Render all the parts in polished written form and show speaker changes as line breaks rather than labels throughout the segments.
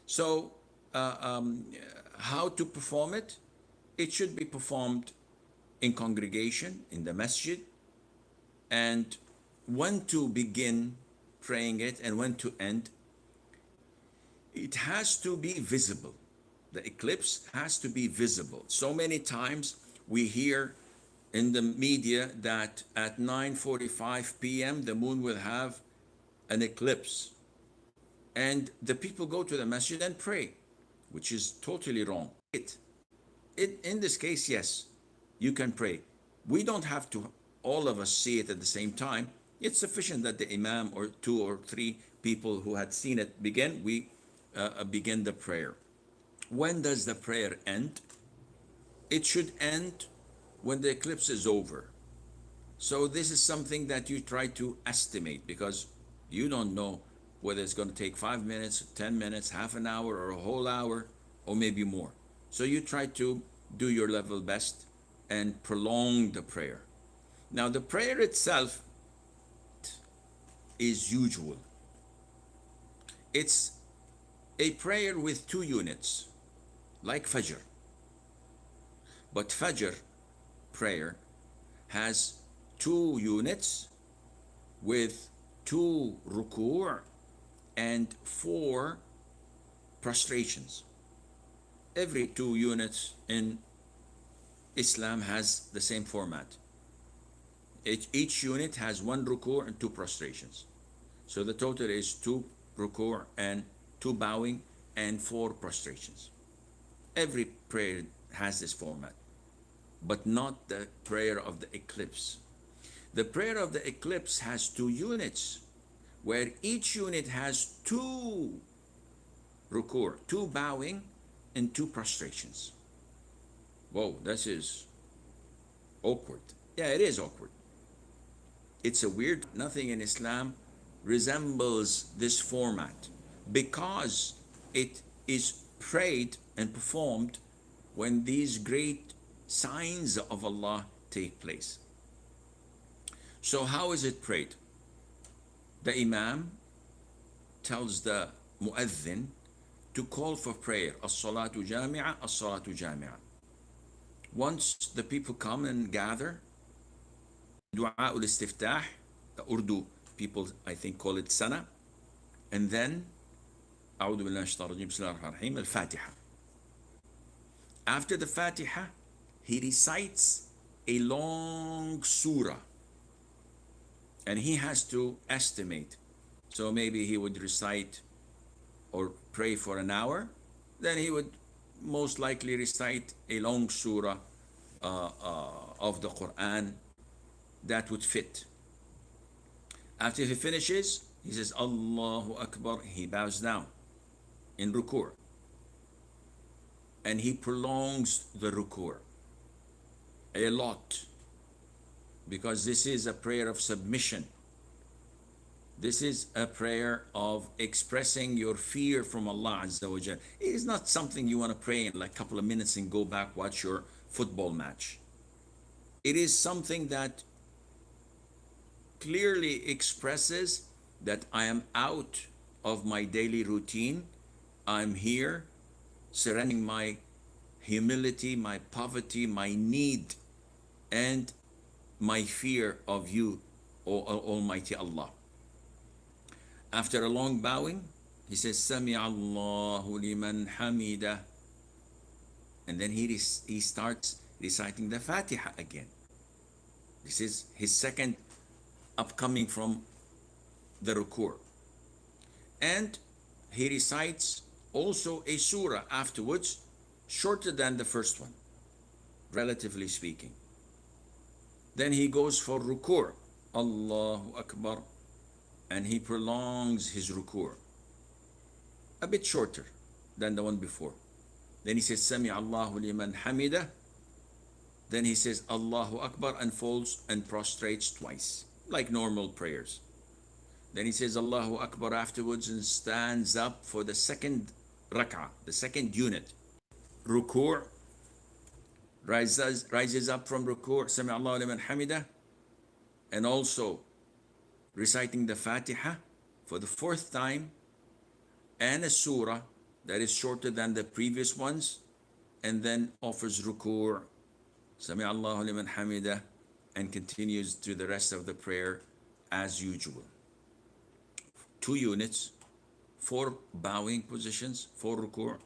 So, uh, um, how to perform it? It should be performed in congregation, in the masjid, and when to begin praying it and when to end, it has to be visible. The eclipse has to be visible. So many times we hear in the media that at 9:45 p.m. the moon will have an eclipse, and the people go to the masjid and pray, which is totally wrong. In this case, yes, you can pray. We don't have to all of us see it at the same time. It's sufficient that the imam or two or three people who had seen it begin. We begin the prayer. When does the prayer end? It should end when the eclipse is over. So this is something that you try to estimate, because you don't know whether it's going to take 5 minutes, 10 minutes, half an hour, or a whole hour, or maybe more. So you try to do your level best and prolong the prayer. Now, the prayer itself is usual. It's a prayer with two units, like Fajr. But Fajr prayer has two units with two ruku' and four prostrations. Every two units in Islam has the same format. Each unit has one ruku' and two prostrations. So the total is two ruku' and two bowing and four prostrations. Every prayer has this format, but not the prayer of the eclipse. The prayer of the eclipse has two units, where each unit has two ruku', two bowing and two prostrations. Whoa, this is awkward. Yeah, it is awkward. It's a weird, nothing in Islam resembles this format, because it is prayed and performed when these great signs of Allah take place. So how is it prayed? The Imam tells the Mu'adhin to call for prayer. As-salatu jami'a, as-salatu jami'a. Once the people come and gather, Du'a ul-istiftah, the Urdu people I think call it Sana, and then أعوذ بالله من الشيطان الرجيم بسم الله الرحمن الرحيم الفاتحة. After the Fatiha, he recites a long surah, and he has to estimate. So maybe he would recite or pray for an hour, then he would most likely recite a long surah of the Quran that would fit. After he finishes, he says Allahu Akbar, he bows down in ruku', and he prolongs the ruku' a lot, because this is a prayer of submission. This is a prayer of expressing your fear from Allah Azza wa Jal. It is not something you want to pray in like a couple of minutes and go back, watch your football match. It is something that clearly expresses that I am out of my daily routine. I'm here surrendering my humility, my poverty, my need, and my fear of you, O Almighty Allah. After a long bowing, he says, Sami Allahu liman hamida. And then he starts reciting the Fatiha again. This is his second upcoming from the ruku'. And he recites also a surah afterwards, shorter than the first one, relatively speaking. Then he goes for ruku', Allahu Akbar, and he prolongs his ruku', a bit shorter than the one before. Then he says, Sami Allahu liman hamida. Then he says, Allahu Akbar, and falls and prostrates twice, like normal prayers. Then he says, Allahu Akbar afterwards and stands up for the second rak'ah, the second unit. Ruku', rises up from ruku', Sami Allahu liman hamida, and also reciting the Fatiha for the fourth time and a surah that is shorter than the previous ones, and then offers ruku', Sami Allahu liman hamidah, and continues to the rest of the prayer as usual. 2 units, 4 bowing positions, 4 ruku',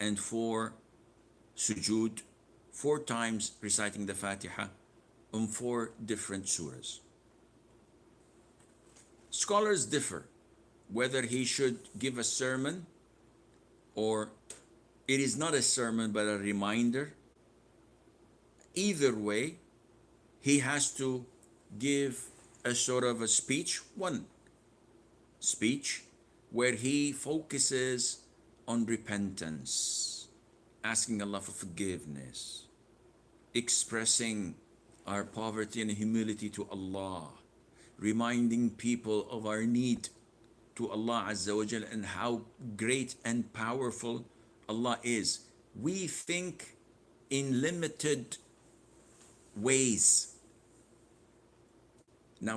and 4 sujood, 4 times reciting the Fatiha on 4 different surahs. Scholars differ whether he should give a sermon or it is not a sermon but a reminder. Either way, he has to give a sort of a speech, one speech, where he focuses on repentance, asking Allah for forgiveness, expressing our poverty and humility to Allah, reminding people of our need to Allah Azza wa Jal and how great and powerful Allah is. We think in limited ways. Now